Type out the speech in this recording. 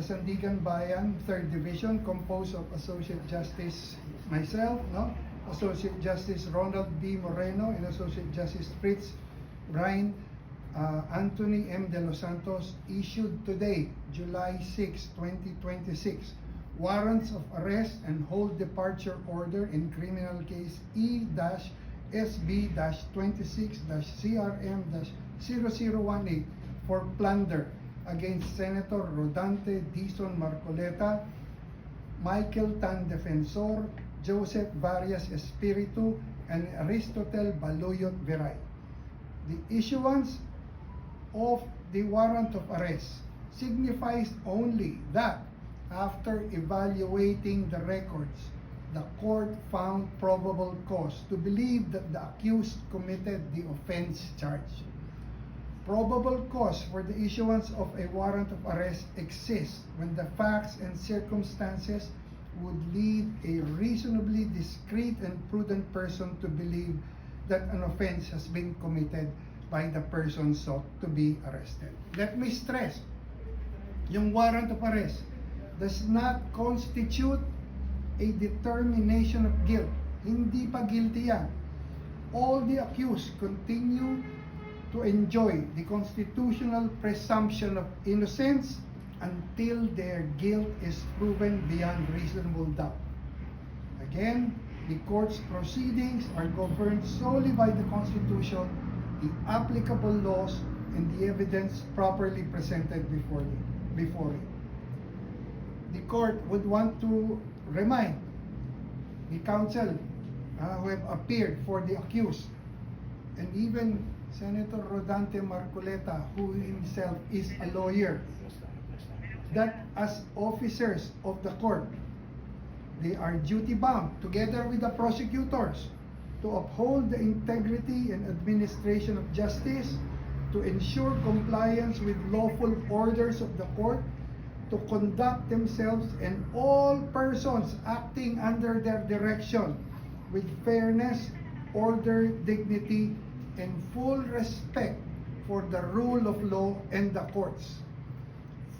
Sandigan Bayan, 3rd Division, composed of Associate Justice myself, no? Associate Justice Ronald B. Moreno, and Associate Justice Fritz Brian Anthony M. De Los Santos, issued today, July 6, 2026, warrants of arrest and hold departure order in criminal case E-SB-26-CRM-0018 for plunder against Senator Rodante Dizon Marcoleta, Michael Tan Defensor, Joseph Varias Espiritu, and Aristotel Baluyot Viray. The issuance of the warrant of arrest signifies only that after evaluating the records, the court found probable cause to believe that the accused committed the offense charged. Probable cause for the issuance of a warrant of arrest exists when the facts and circumstances would lead a reasonably discreet and prudent person to believe that an offense has been committed by the person sought to be arrested. Let me stress, yung warrant of arrest does not constitute a determination of guilt. Hindi pa guilty yan. All the accused continue to enjoy the constitutional presumption of innocence until their guilt is proven beyond reasonable doubt. Again, the court's proceedings are governed solely by the Constitution, the applicable laws, and the evidence properly presented before it. The court would want to remind the counsel who have appeared for the accused, and even Senator Rodante Marcoleta, who himself is a lawyer, that as officers of the court, they are duty-bound, together with the prosecutors, to uphold the integrity and administration of justice, to ensure compliance with lawful orders of the court, to conduct themselves and all persons acting under their direction with fairness, order, dignity, and full respect for the rule of law and the courts.